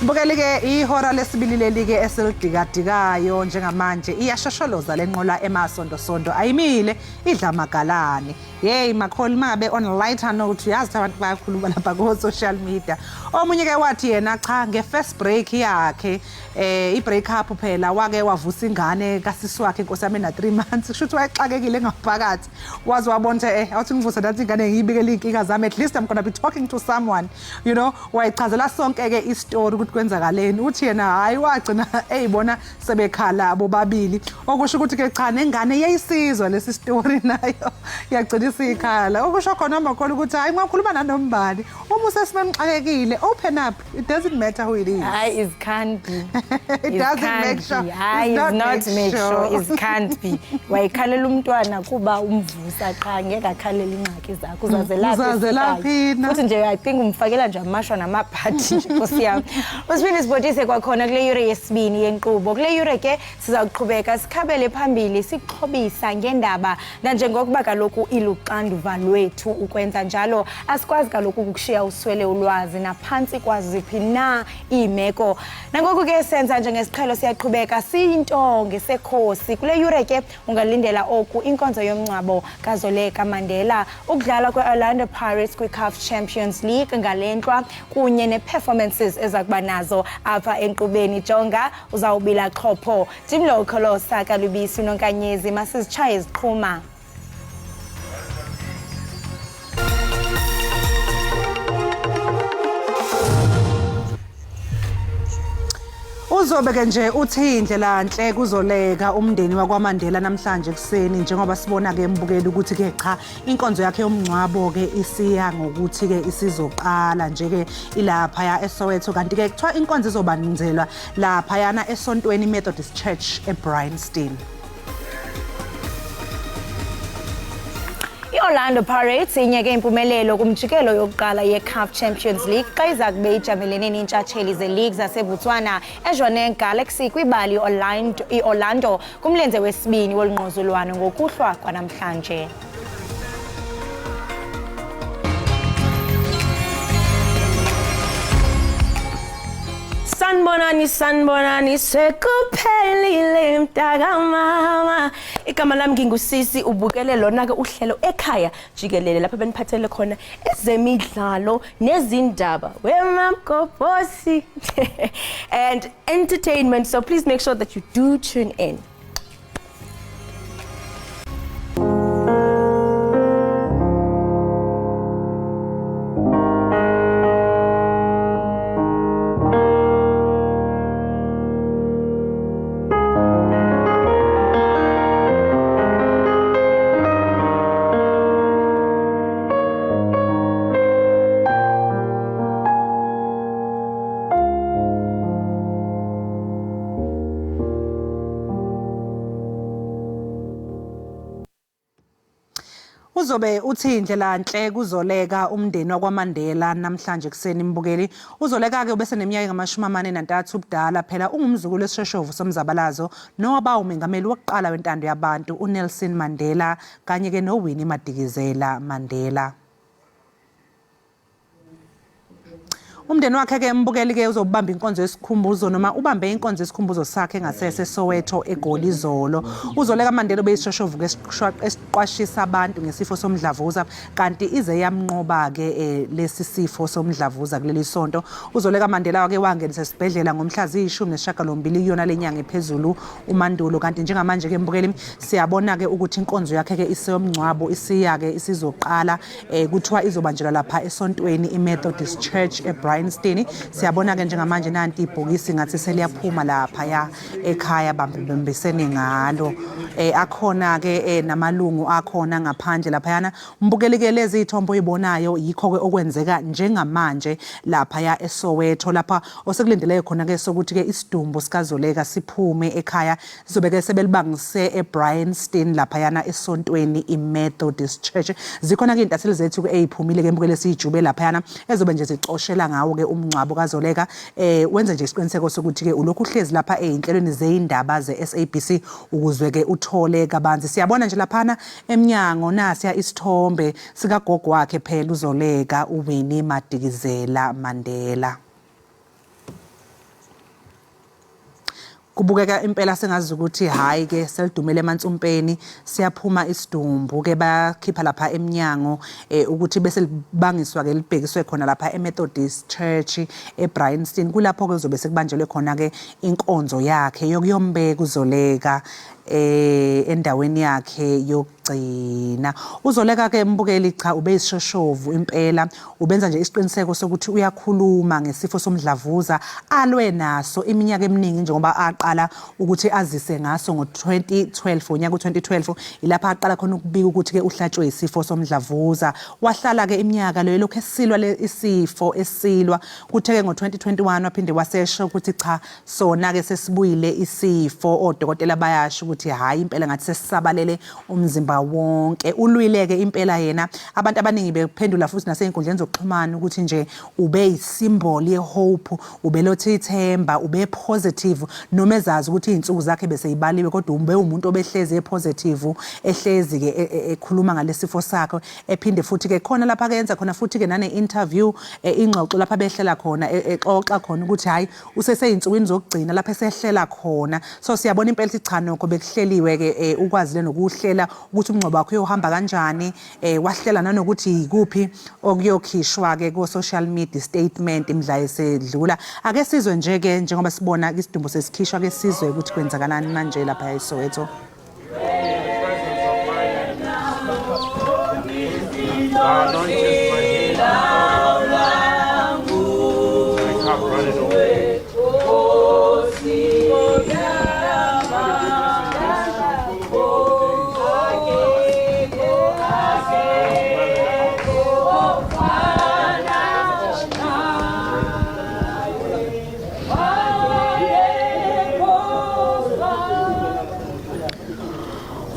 Mbukeli ke ihora lesibili leli ke eselidikadikayo njengamanje iyashosholoza lenqola emasonto ayimile idla magalane. Hey makholi mabe on a lighter note yazi abantu bayakhuluma lapha ku social media. Omunye ke wathi yena cha nge-first break yakhe i-break up phela wake wavusa ingane kasisi wakhe inkosi yami na 3 months kusho ukuthi wayexakekile ngaphakathi wazi wabona awuthi ngivusa nathi ingane ngiyibikele inkinga zami at least I'm going to be talking to someone you know wayichazela sonke ke istory ukuthi kwenzakaleni uthi yena hayi wagcina eyibona sebekhala bobabili okusho ukuthi ke cha nengane yayisizwa lesi story nayo yagcina isikhala okusho khona makhulu ukuthi hayi ngakhuluma nanombani uma usesimxakekile open up it doesn't matter who it is hayi it can't be it doesn't make sure hayi it's not make sure it can't be wayikhalela umntwana kuba umvusa qha ngeke akhalela ingxaki zakho uzazelaphi futhi nje I think umfakela nje amashwa namaphathi nje Nkosi yami usibini sibotise kwakhona kule yure yesibini yenqubo kule yure ke sizaqhubeka sikhabele phambili sixhobisa ngendaba nanjengokuba kaloku iluxanduva lwethu ukwenza njalo asikwazi kaloku ukushiya uswele ulwazi naphansi kwaziphi na imeko nangoku ke senza njengesiqhelo siyaqhubeka siyintonge sekhosi kule yure ke ungalindela oku inkonzo yomncwabo kaZoleka Mandela ukudlala kweOrlando Pirates kwiCAF Champions League ngalenhlwa kunye neperformances ezakuba nazo apha enqubeni jonga uzawubila xhopho Timlo Kholosa Kalubisi nonkanyezi masizitshaye iziqhuma Uzobeke nje uthi indlela enhle kuzoleka umndeni wakwaMandela namhlanje kuseni njengoba sibona ke embukeli ukuthi ke cha inkonzo yakhe yomncwabo ke isiya ngokuthi ke isizoqala nje ke ilapha ya eSoweto kanti ke kuthiwa inkonzo izobanzelwa lapha yana esontweni Methodist Church eBryanston. Orlando Pirates inyeke impumelelo kumjikelo yokuqala yeCAF Champions League xa iza kube ijamelene nentshatsheli ze-league zaseBotswana eJwaneng Galaxy kwibali Orlando kumlenze wesibini wolungquzulwano ngokuhlwa kwanamhlanje. Sanbonani sekuphelile mntaka mama igama lami ngingusisi ubukele lona ke uhlelo ekhaya jikelele lapha beniphathele khona ezemidlalo nezindaba wemamgobhosi and entertainment, so please make sure that you do tune in. Uzobe uthi indlela enhle kuzoleka umndeni wakwaMandela namhlanje kuseni imbukeli uzoleka ke ubese neminyaka ngama-43 ubudala phela ungumzukulu wesishoshovu somzabalazo noba umengameli wokuqala wentando yabantu uNelson Mandela kanye ke noWinnie Madikizela Mandela. Umndeni wakhe ke mbukeli ke uzobamba inkonzo yesikhumbuzo noma ubambe inkonzo yesikhumbuzo sakhe ngasese Soweto eGoli izolo. Uzoleka Mandela beyisishoshovu esiqwashisa abantu ngesifo somdlavuza kanti ize yamnqoba ke lesi sifo somdlavuza kuleli sonto. Uzoleka Mandela wake wangenisa esibhedlela ngomhla zi-18 yona lenyanga ephezulu uMandulo kanti njengamanje ke mbukeli siyabona ke ukuthi inkonzo yakhe ke iseyomncwabo isiya ke isizoqala kuthiwa izobanjelwa lapha esontweni iMethodist Church eBryanston. Siyabona ke njengamanje nanti ibhokisi ngathi seliyaphuma lapha ya ekhaya bambisene ngalo akhona ke namalungu akhona ngaphandle lapha yana mbukeli ke lezi ithombo oyibonayo yikho ke okwenzeka njengamanje lapha ya eSoweto lapha osekulindele khona ke sokuthi ke isidumbu sikazoleka siphume ekhaya sizobeke sebelibangise eBryanston lapha yana esontweni iMethodist Church zikhona ke intatheli zethu ke eziphumile ke mbukele sijube lapha yana ezobe nje zicoshela ngawo ke umncwabo kaZoleka wenza nje isiqiniseko sokuthi ke ulokhu uhlezi lapha einhlelweni zeindaba ze-SABC ukuzwe ke uthole kabanzi. Siyabona nje laphana eminyango nasiya isithombe sikagogo wakhe phela uZoleka uWinnie Madikizela Mandela. kubukeka impela sengazi ukuthi hayi ke selidumele eMantsumpeni siyaphuma isidumbu ke bakhipha lapha eminyango ukuthi bese libangiswa ke libhekiswe khona lapha eMethodist Church eBryanston kulapho ke uzobe sekubanjelwe khona ke inkonzo yakhe yokuyombeka uZoleka endaweni yakhe yokugcina. uZoleka ke mbukeli cha ube isishoshovu impela ubenza nje isiqiniseko sokuthi uyakhuluma ngesifo somdlavuza alwe naso iminyaka eminingi njengoba aqala ukuthi azise ngaso ngo2012 unyaka u2012 ilapha aqala khona ukubika ukuthi ke uhlatshwe isifo somdlavuza wahlala ke iminyaka leyo lokho esilwa isifo esilwa kuthe ke ngo2021 waphinde wasesho ukuthi cha sona ke sesibuyile isifo odokotela bayasho ukuthi hayi impela ngathi sesisabalele umzimba wonke ulwileke impela yena abantu abaningi bephendula futhi nasey'nkundleni zokuxhumana ukuthi nje ube yisymbol yehope ubelothi ithemba ube positive noma ezazi ukuthi iy'nsuku zakhe beseyibaliwe kodwa ube umuntu obehlezi epositive ehlezi ke ekhuluma ngalesifo sakhe ephinde futhi ke khona lapha kenza khona futhi ke nane interview ingxoxo lapha behlela khona exoxa khona ukuthi hayi usesey'nsukwini zokugcina lapha esehlela khona so siyabona impela ukuthi cha nokho bekuhleliwe ke ukwazi nokuhlela ukuthi umngcwabo wakho uyohamba kanjani wahlela nanokuthi ikuphi okuyokhishwa ke ku social media statement imidla esedlula ake sizwe nje ke njengoba sibona isidumbu sesikhishwa ke sizwe ukuthi kwenzakalani manje lapha eSoweto.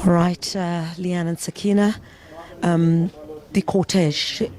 Right, Leanne and Sakina, the cortege.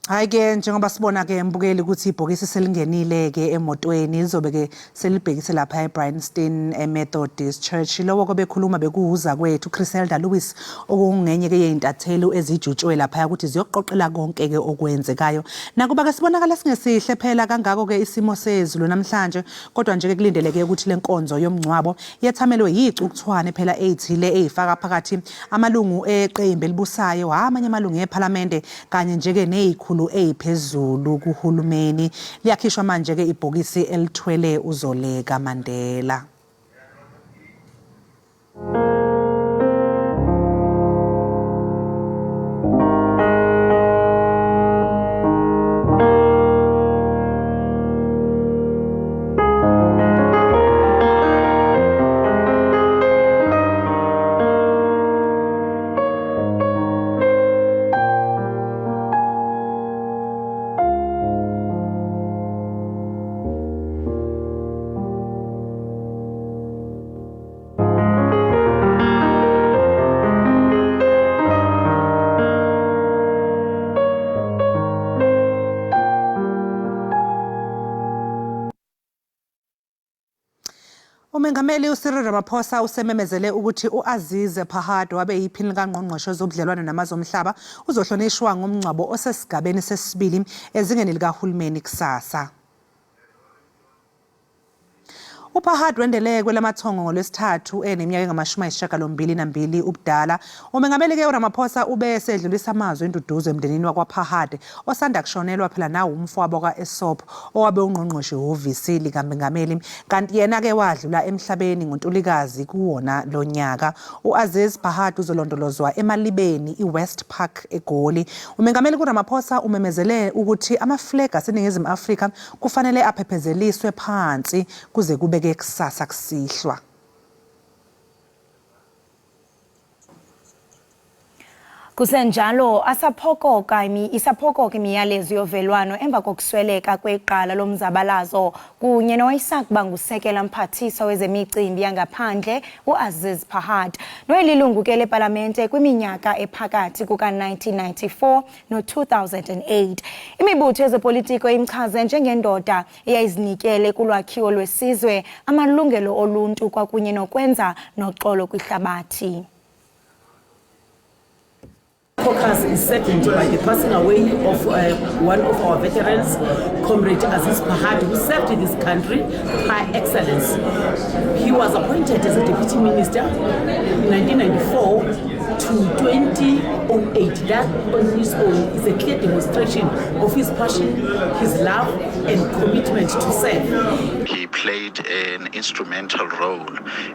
Hayi ke njengoba sibona ke mbukeli ukuthi ibhokisi selingenile ke emotweni lizobe ke selibhekise lapha eBryanston eMethodist Church lowo kobe khuluma bekuhuza kwethu Chriselda Lewis okungenye ke yeintathelo ezijutshwe lapha ukuthi ziyoqoqela konke ke okwenzekayo nakuba ke sibonakala singesihle phela kangako ke isimo sezulu namhlanje kodwa nje ke kulindeleke ukuthi lenkonzo yomngcwabo yethamelwe yicukuthwane phela eyithile eyifaka phakathi amalungu eqembu elibusayo amanye amalungu eParliament kanye nje ke nezikhulu eziphezulu kuhulumeni liyakhishwa manje ke ibhokisi elithwele uZoleka Mandela. Umengameli uCyril Ramaphosa usememezele ukuthi uAzize Phahado wabe yiphini likaNgqongqoshe zobudlelwano namazomhlaba uzohlonishwa ngomngcwabo osesigabeni sesibili ezingeni likahulumeni kusasa. uPhahado wendele kwelamathongo ngolwesithathu eneminyaka engamashumi ubudala. Umengameli ke uRamaphosa ube sedlulisa amazwi enduduzo emndenini wakwaPhahade osanda kushonelwa phela nawo umfowabo kaEsop owabe ungqongqoshe ihhovisi likaMengameli kanti yena ke wadlula emhlabeni ngoNtulikazi kuwona lonyaka. uAzize Phahado uzolondolozwa eMalibeni iWest Park eGoli. Umengameli kuRamaphosa umemezele ukuthi amaflag aseNingizimu Afrika kufanele aphephezeliswe phansi kuze kube kusasa kusihlwa. Kusenjalo isaphokoka imiyalezo yovelwano emva kokusweleka kweqala lomzabalazo kunye noIsaac Bangusekela mphathiswa wezemicimbi yangaphandle uAzize Phahado noyilungu ke leParlamente kwiminyaka ephakathi kuka1994 no2008. Imibutho yezepolitiko imchaze njengendoda eyayizinikele kulwakhiwo lwesizwe, amalungelo oluntu kwakunye nokwenza noxolo kwihlabathi. caucus is saddened by the passing away of one of our veterans, Comrade Aziz Bahad, who served this country by excellence. He was appointed as a deputy minister in 1994 to 2008. That on his own is a clear demonstration of his passion, his love and commitment to serve. He played an instrumental role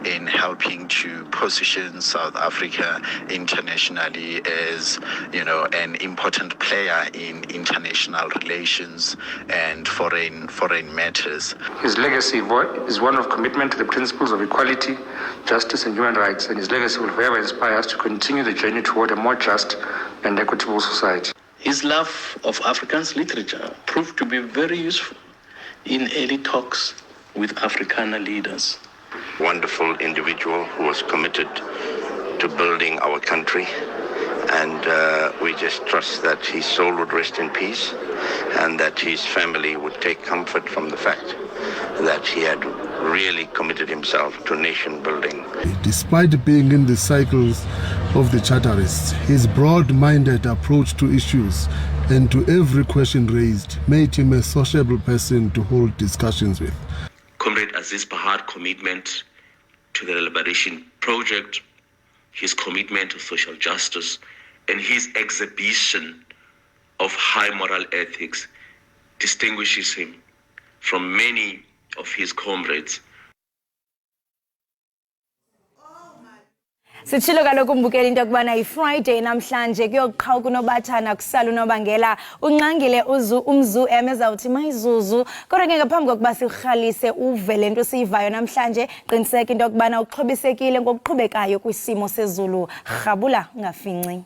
in helping to position South Africa internationally as, an important player in international relations and foreign matters. His legacy is one of commitment to the principles of equality, justice and human rights, and his legacy will forever inspire us to continue the journey toward a more just and equitable society. His love of Afrikaans literature proved to be very useful in early talks with Afrikaner leaders. Wonderful individual who was committed to building our country, and we just trust that his soul would rest in peace and that his family would take comfort from the fact that he had really committed himself to nation building. Despite being in the cycles of the charterists, his broad-minded approach to issues and to every question raised made him a sociable person to hold discussions with. Comrade Aziz Bahar's commitment to the liberation project, his commitment to social justice, and his exhibition of high moral ethics distinguishes him from many of his comrades. Sitshilo kaloku umbukeli into yokubana yi-Friday namhlanje kuyoqhawuka unobathana kusala unobangela unqangile umzu ezawuthi mayizuzu kodwa ke ngaphambi kokuba sirhalise uve le nto siyivayo namhlanje qiniseka into yokubana uxhobisekile ngokuqhubekayo kwisimo sezulu rhabula ungafinci.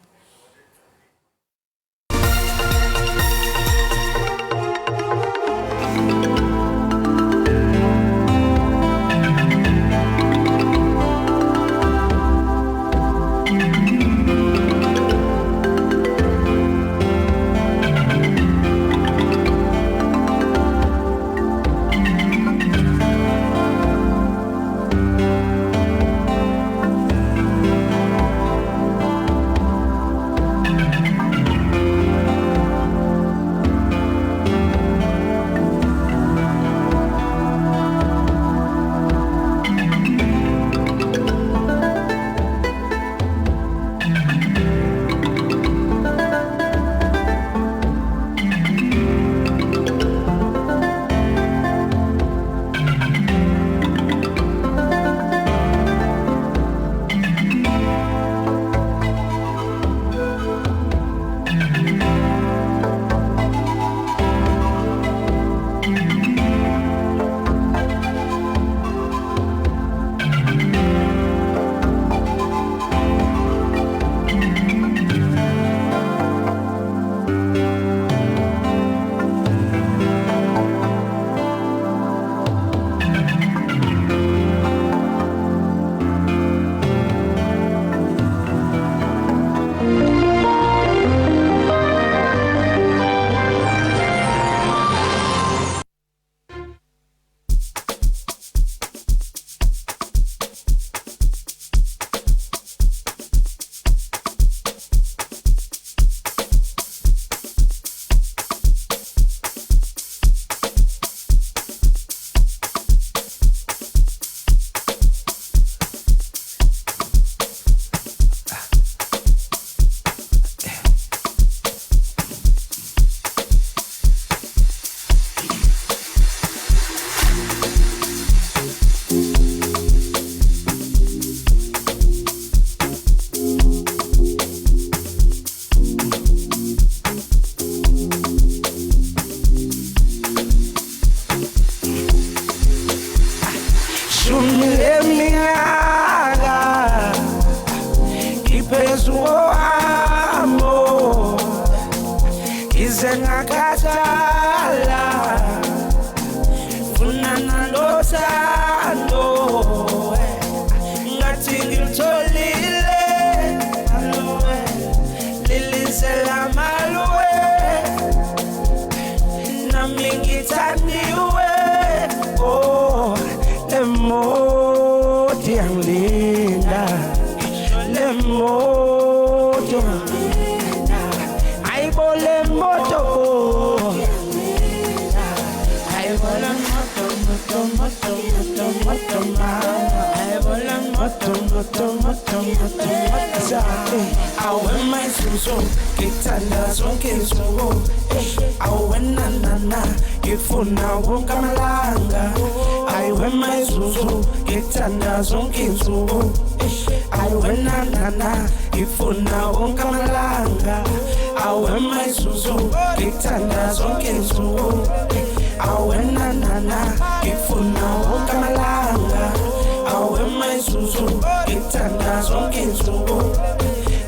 Awema Suso, Kitanda Zonke Sugo, Awena Nana, Ifuna Wokamalanga, Awema Suso, Kitanda Zonke Sugo, Awena Nana, Ifuna Wokamalanga, Awema Suso, Kitanda Zonke Sugo, Awena Nana, Ifuna Wokamalanga, Awema Suso, Kitanda Zonke Sugo.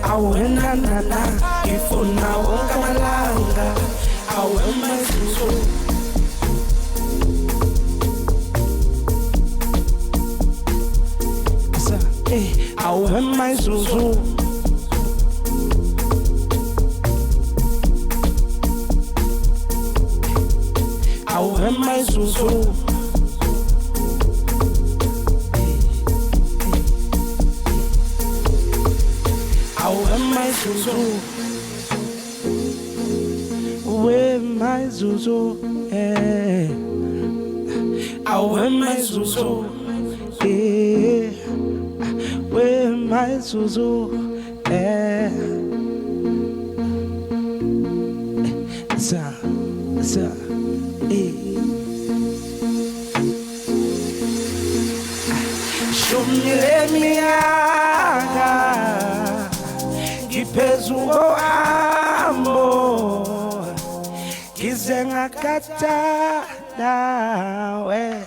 Awena nana ifuna wokamalanga awema suso sa awema suso awema suso Zuzu, where my Zuzu, where my Zuzu, where my Zuzu, show me, let me Pezuo amor, kizenga kata nawe.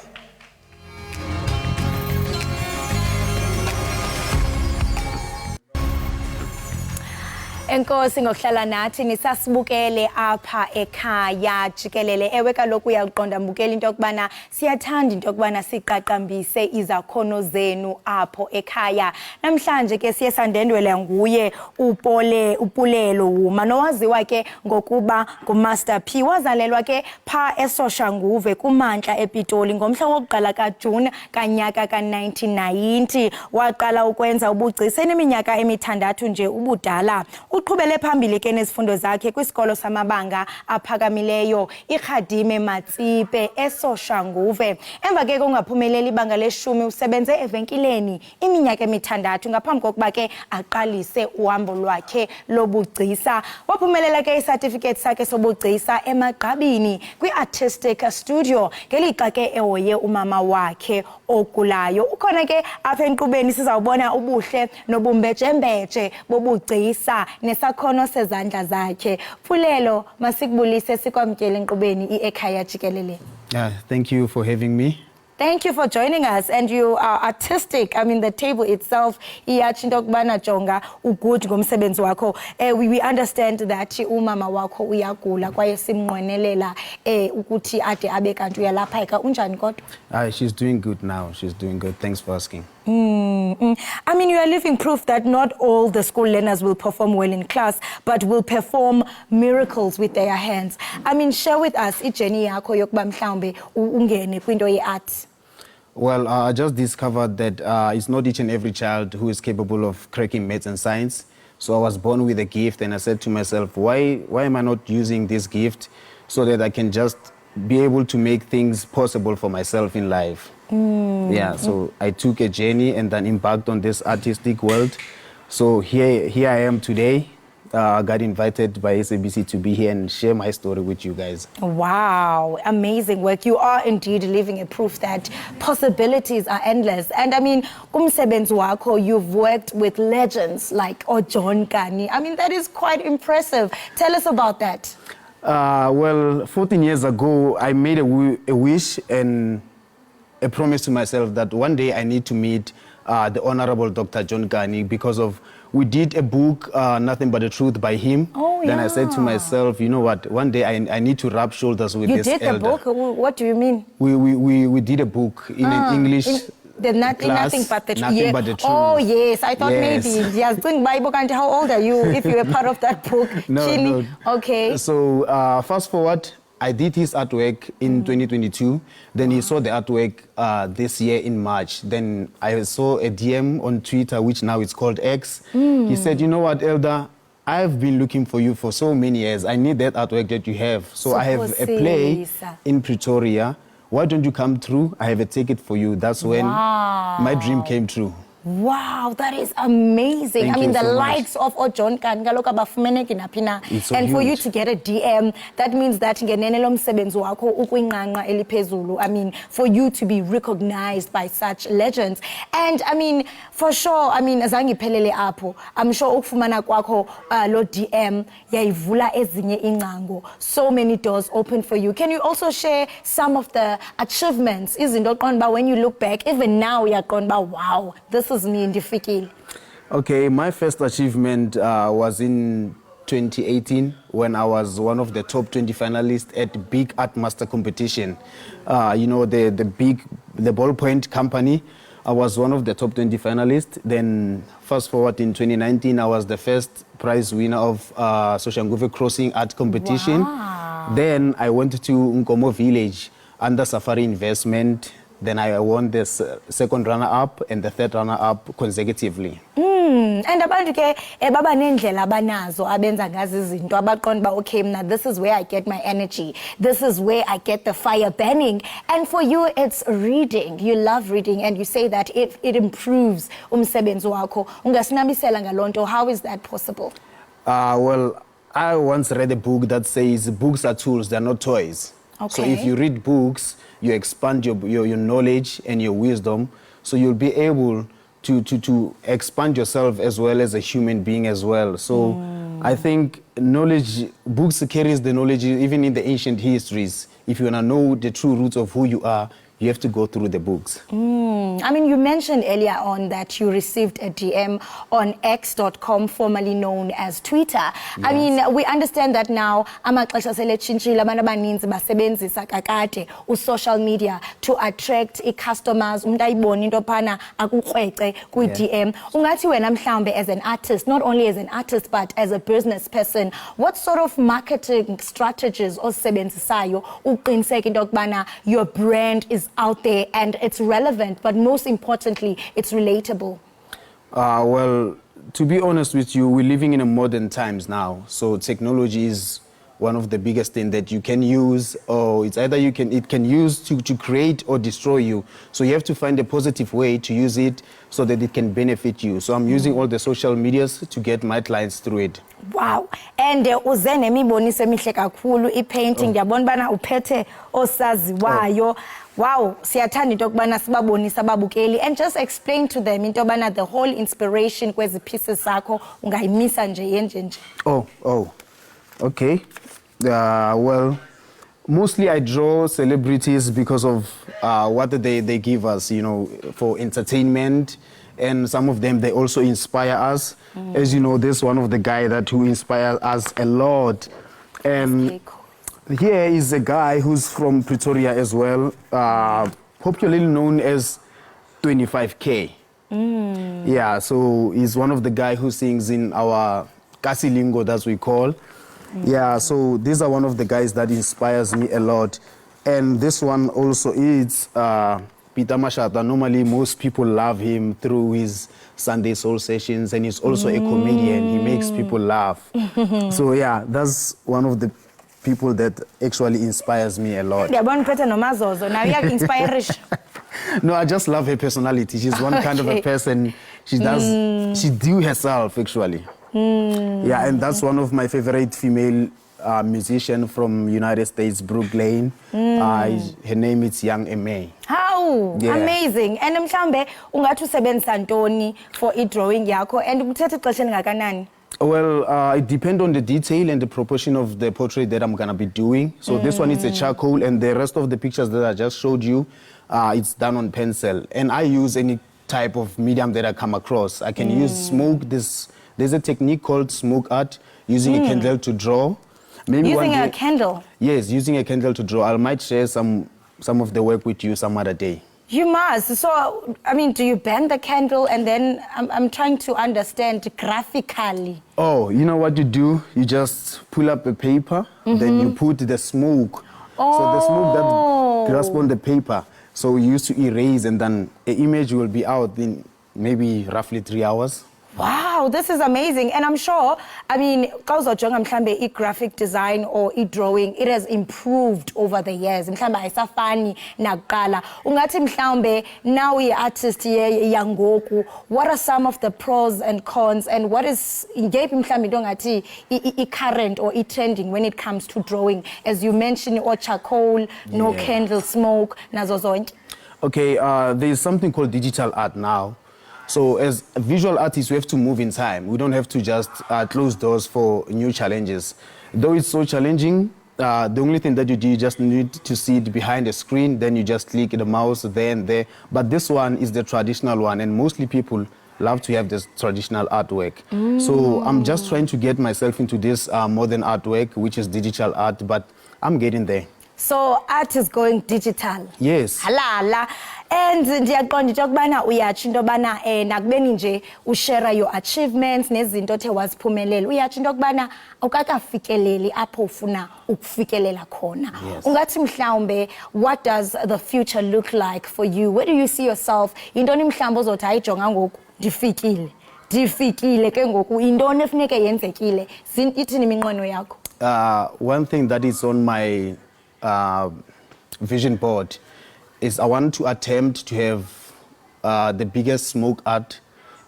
Enkosi ngokuhlala nathi nisasibukele apha ekhaya Jikelele. Ewe kaloku uyaqonda mbukela into yokubana siyathanda into yokubana siqaqambise izakhono zenu apho ekhaya. Namhlanje ke siye sandwendwela nguye upulelo Wuma nowaziwa ke ngokuba nguMaster P. Wazalelwa ke pha eSoshanguve kumantla ePitoli ngomhla wokuqala kaJune kanyaka ka1990. Waqala ukwenza ubugcisa eneminyaka emithandathu nje ubudala. Uqhubele phambili ke nezifundo zakhe kwisikolo samabanga aphakamileyo iKhadime Matsipe eSoshanguve. Emva ke kungaphumeleli ibanga le-10 usebenze evenkileni iminyaka emithandathu ngaphambi kokuba ke aqalise uhambo lwakhe lobugcisa. Waphumelela ke icertificate sakhe sobugcisa emagqabini kwi-artistic studio ngelixa ke ehoye umama wakhe ogulayo. Ukhona ke apha enkqubeni sizawubona ubuhle nobumbejembeje bobugcisa nesakhono sezandla zakhe. Pulelo masikubulise sikwamkele enkqubeni iEkhaya Jikelele. Thank you for having me. Thank you for joining us, and you are artistic. I mean, the table itself, jonga ugood ngomsebenzi wakho. We understand that umama wakho uyagula kwaye simnqwenelela ukuthi ade abe kanti uyalapheka. Unjani kodwa? She's doing good now. She's doing good. Thanks for asking. I mean, you are living proof that not all the school learners will perform well in class, but will perform miracles with their hands. I mean, share with us ijeni yakho yokuba mhlawumbe ungene kwinto ye-art. Well, I just discovered that it's not each and every child who is capable of cracking maths and science. So I was born with a gift, and I said to myself, why am I not using this gift so that I can just be able to make things possible for myself in life? Yeah, so I took a journey and then embarked on this artistic world. So here I am today. I got invited by SABC to be here and share my story with you guys. Wow, amazing work. You are indeed living a proof that possibilities are endless. And I mean, kumsebenzi wakho, you've worked with legends like John Kani. I mean, that is quite impressive. Tell us about that. Well, 14 years ago, I made a wish and a promise to myself that one day I need to meet the Honorable Dr. John Kani because we did a book, Nothing But the Truth by him. Then I said to myself, you know what, one day I need to rub shoulders with this elder. You did the book? What do you mean? We did a book in an English Nothing but the truth. Oh, yes. I thought maybe yes, doing Bible. And how old are you if you were part of that book? No. Okay. So fast forward, I did his artwork in 2022. Then he saw the artwork this year in March. Then I saw a DM on Twitter, which now it's called X. He said, you know what, Elder? I've been looking for you for so many years. I need that artwork that you have. So I have a play in Pretoria. Why don't you come through? I have a ticket for you. That's when my dream came true. Wow, that is amazing. Thank I mean, you the so much. likes of John Kangalo kabafumeneki naphi na. It's so And for you huge. to get a DM, that means that ngenene lo msebenzi wakho ukwinqanqa eliphezulu. I mean, for you to be recognized by such legends. And I mean, for sure, I mean, azange iphelele apho. I'm sure ukufumana kwakho lo DM yayivula ezinye ingcango. So many doors open for you. Can you also share some of the achievements? Izinto oqonda when you look back, even now uyaqonda, wow, this is me ndifikile. Okay, my first achievement was in 2018 when I was one of the top 20 finalists at Big Art Master Competition. You know, the ballpoint company. I was one of the top 20 finalists. Then fast forward in 2019, I was the first prize winner of Soshanguve Crossing Art Competition. Wow. Then I went to Nkomo Village under Safari Investment. Then I won the second runner-up and the third runner-up consecutively. And abantu ke baba nendlela abanazo abenza ngazi izinto abaqonda ba okay mna this is where I get my energy, this is where I get the fire burning. And for you it's reading. You love reading and you say that it improves umsebenzi wakho. Ungasinabisela ngalonto, how is that possible? Well, I once read a book that says books are tools, they're not toys. Okay. So if you read books, you expand your knowledge and your wisdom, so you'll be able to expand yourself as well as a human being as well. So I think books carries the knowledge even in the ancient histories. If you want to know the true roots of who you are, you have to go through the books. I mean, you mentioned earlier on that you received a DM on X.com, formerly known as Twitter. Yes. I mean, we understand that now, amaxesha seletshintshile abantu abaninzi basebenzisa kakade social media to attract customers. Umuntu ayibona into phana akukrwece ku DM. Ungathi wena mhlambe as an artist, not only as an artist but as a business person, what sort of marketing strategies osebenzisayo uqiniseka into yokubana your brand is out there and it's relevant, but most importantly, it's relatable? Well, to be honest with you, we're living in a modern times now. So technology is one of the biggest things that you can use, or it's either it can use to create or destroy you. So you have to find a positive way to use it so that it can benefit you. So I'm using all the social medias to get my clients through it. Wow. And uze nemiboniso emihle kakhulu i-painting ndiyabona bana uphethe osaziwayo. Wow, siyathanda into yokubana sibabonisa ababukeli and just explain to them into yobana the whole inspiration kwezi pieces zakho ungayimisa nje yenje nje. Okay. Well, mostly I draw celebrities because of what they give us, you know, for entertainment. And some of them, they also inspire us. As you know, this one of the guys who inspires us a lot. And here is a guy who's from Pretoria as well, popularly known as 25K. Yeah, so he's one of the guys who sings in our Kasi Lingo, that we call. Yeah, so these are one of the guys that inspires me a lot. And this one also is Peter Mashata. Normally, most people love him through his Sunday Soul sessions, and he's also a comedian. He makes people laugh. So yeah, that's one of the people that actually inspires me a lot. Now you inspire. No, I just love her personality. She's one kind of a person. She do herself actually. Yeah, and that's one of my favorite female musician from United States, Brooklyn. Her name is Young M.A. How? Yeah. Amazing. And mhlambe ungathi usebenzisa ntoni for drawing yakho and kuthethe ixesha elingakanani? Well, it depends on the detail and the proportion of the portrait that I'm gonna be doing. So this one is a charcoal, and the rest of the pictures that I just showed you, it's done on pencil. And I use any type of medium that I come across. I can use smoke. There's a technique called smoke art, using a candle to draw. Maybe using a candle? Yes, using a candle to draw. I might share some of the work with you some other day. You must. So, I mean, do you burn the candle and then I'm trying to understand graphically? Oh, you know what you do? You just pull up a paper, then you put the smoke. Oh. So the smoke that grasps on the paper. So you used to erase, and then an image will be out in maybe roughly 3 hours. Wow. wow, this is amazing. And I'm sure, I mean, graphic design or drawing, it has improved over the years. Mhlambe ayisafani nakuqala. Ungathi mhlambe now we artist yangoku. What are some of the pros and cons, and what is mhlambe dongathi current or trending when it comes to drawing? As you mentioned, or charcoal, no candle smoke, nazo zonke. Okay, there's something called digital art now. So as visual artists, we have to move in time. We don't have to just close doors for new challenges. Though it's so challenging, the only thing that you do, you just need to see it behind the screen, then you just click the mouse there and there. But this one is the traditional one, and mostly people love to have this traditional artwork. So I'm just trying to get myself into this modern artwork, which is digital art, but I'm getting there. So art is going digital. Yes. Halala. And ndiyaqonda ukubana uyatsho into yobana nakubeni nje ushare your achievements nezinto othe waziphumelela, uyatsho into yokubana awukakafikeleli apho ufuna ukufikelela khona. Ungathi mhlawumbe, what does the future look like for you? Where do you see yourself? Yintoni mhlawumbe ozothi ayijonga ngoku ndifikile ke ngoku, yintoni efuneke yenzekile? Ithini iminqweno yakho? One thing that is on my vision board is I want to attempt to have the biggest smoke art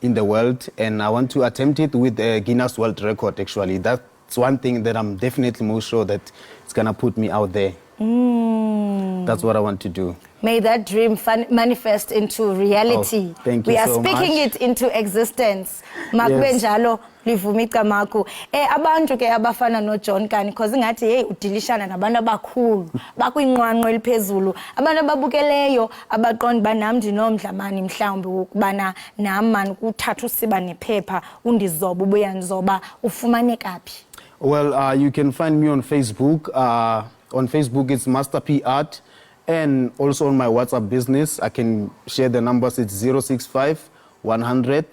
in the world, and I want to attempt it with a Guinness World Record, actually. That's one thing that I'm definitely most sure that it's going to put me out there. That's what I want to do. May that dream manifest into reality. Oh, thank you we are so speaking much. it into existence. Makube njalo livumika makho. Abantu ke abafana no John Kani, because ngathi hey udilishana nabantu abakhulu, bakwinqwanqwa eliphezulu, abantu ababukeleyo abaqonda banami ndinomdlamani mhlawumbe ukubana nami ukuthatha usiba nephepha undizoba ubuya ndizoba ufumaneka phi? Well, you can find me on Facebook. On Facebook, it's Master P Art. And also on my WhatsApp business, I can share the numbers. It's 065 100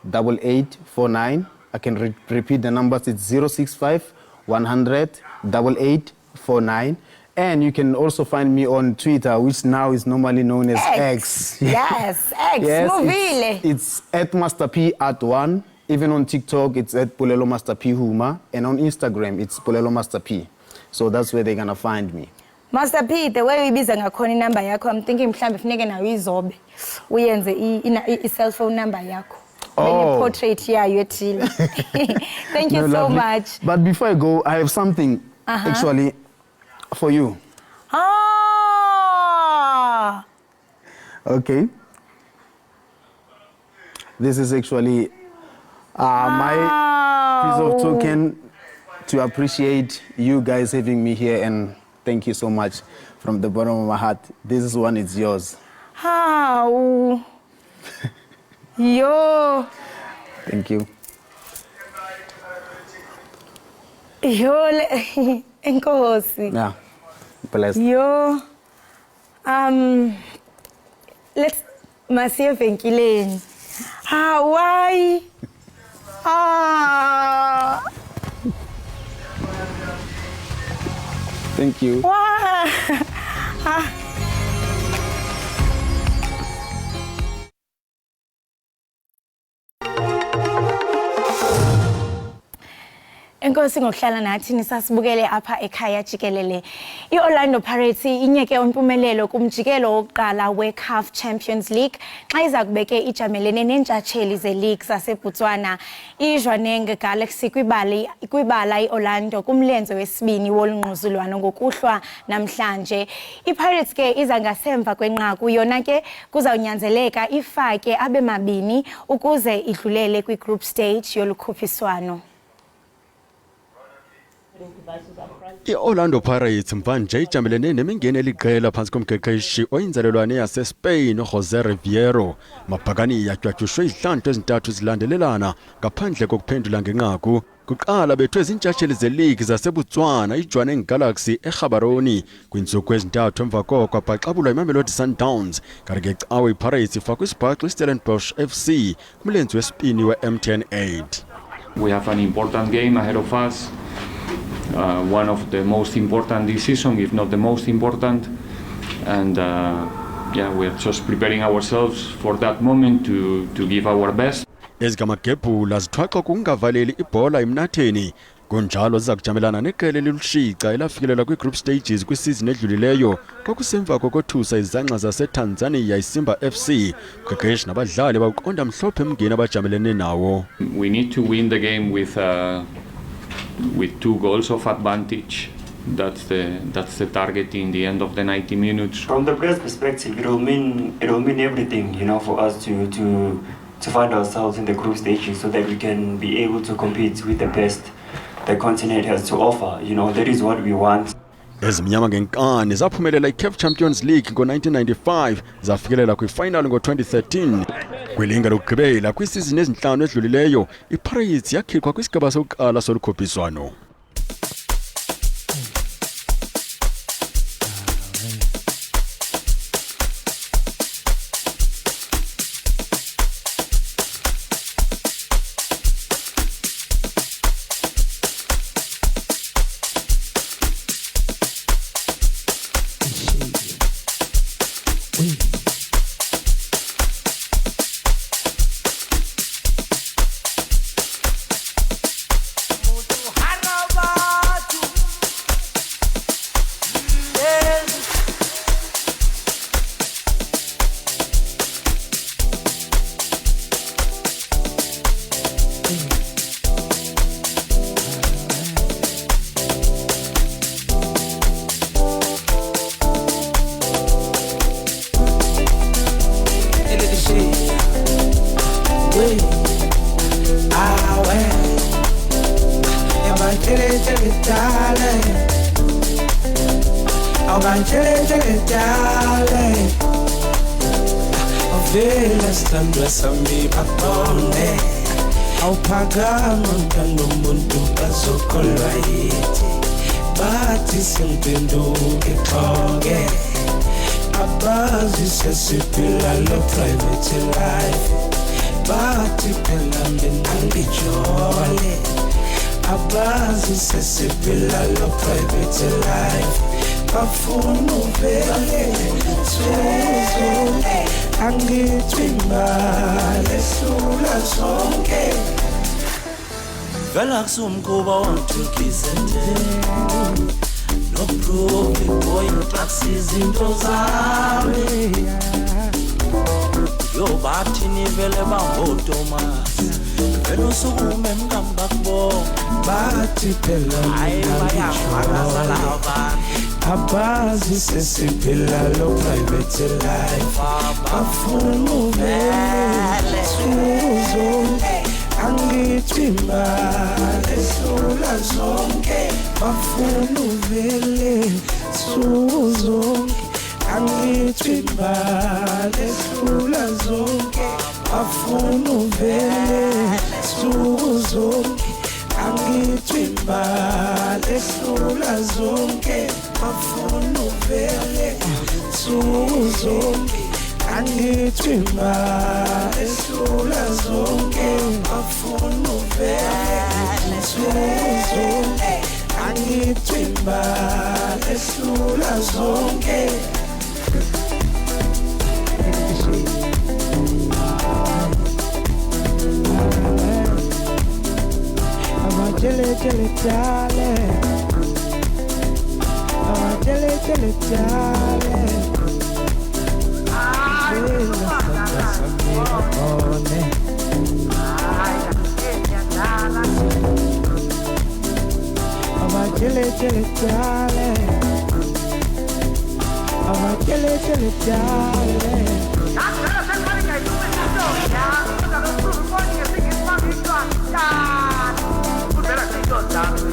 8849. I can repeat the numbers. It's 065 100 8849. And you can also find me on Twitter, which now is normally known as X. Yes, X. Yes, it's at Master P Art 1. Even on TikTok, it's at Polelo Master P Huma. And on Instagram, it's Polelo Master P. So that's where they're going to find me. Master P, the way we biza ngakhona inamba yakho, I'm thinking mhlambe funeke nawe izobe uyenze i-cell phone number yakho. Oh. Portrait yayo ethile. Thank you so much. But before I go, I have something actually for you. Ah. Okay. This is actually my piece of token to appreciate you guys having me here, and thank you so much from the bottom of my heart. This one is yours. How? Yo. Thank you. Yo, enkosi. Yeah, blessed. Yo, let's masiye venkileni. Why? Thank you. Wow. Enkosi ngokuhlala nathi nisasibukele apha ekhaya Jikelele. I-Orlando Pirates inyeke impumelelo kumjikelo wokuqala we-CAF Champions League xa iza kubeke ijamelene nentshatsheli ze-league zaseBotswana iJwaneng Galaxy kwibala i-Orlando kumlenze wesibini wolungquzulwano ngokuhlwa namhlanje. I-Pirates ke iza ngasemva kwenqaku, yona ke kuzawunyanzeleka ifake abe mabini ukuze idlulele kwi-group stage yolukhuphiswano. I-Orlando Pirates mvanje ijamelene nemingeni eliqela phansi komqeqeshi oyinzalelwane yaseSpain uJose Riviero. Maphakani yatywatyushwe izihlandlo ezintathu zilandelelana ngaphandle kokuphendula ngenqaku. Kuqala bethwe izintshatsheli ze-league zaseBotswana iJwaneng Galaxy eGaborone kwintsuku ezintathu emva koko kwabhaxabulwa iMamelodi Sundowns. Kanti ngecawe iPirates ifakwe isibhaxo iStellenbosch FC kumlenze wesibini we-MTN 8. We have an important game ahead of us. One of the most important this season, if not the most important, and we're just preparing ourselves for that moment to give our best. ezikamagebhula zithwaxa kungavaleli ibhola emnatheni kunjalo ziza kujamelana neqela elilushica elafikelela kwi-group stages kwisizini edlulileyo kwakusemva kokothusa izangxa zasetanzania isimba FC qeqeshi nabadlali bawuqonda mhlophe emngeni abajamelene nawo. We need to win the game with 2 goals of advantage. That's the target in the end of the 90 minutes. From the players' perspective, it will mean everything, for us to find ourselves in the group stages so that we can be able to compete with the best the continent has to offer. That is what we want. Ezimnyama ngenkani zaphumelela iCAF Champions League ngo-1995 zafikelela kwifinal ngo-2013. Kwilinga lokugqibela kwisizini ezinhlanu edlulileyo iPirates yakhiqwa kwisigaba sokuqala solukhuphiswano. Awuphakama mntando umuntu bazokholwa yithi bathi sengiphenduke xhoke abazi sesiphila lo private life bathi phela mina ngijole abazi sesiphila lo private life bafuna uvele suzo angithimale sula sonke vela kusumkhuba wangithukizende no prove boy taxis into zami yo bathi ni vele bangoThomas vele usukume mngamba kubo bathi phela hayi bayafakaza laba abazi sesiphila lo private life bafuna uvele suzo angithimale sula zonke bafuna uvele suzo angithimale sula zonke bafuna uvele suzo angithimale sula zonke bafuna uvele suzo angithimale sula zonke bafuna uvele suzo angithimale sula zonke Jele jele jale, jele jele jale. Jele jele jale, jele jele jale. Down.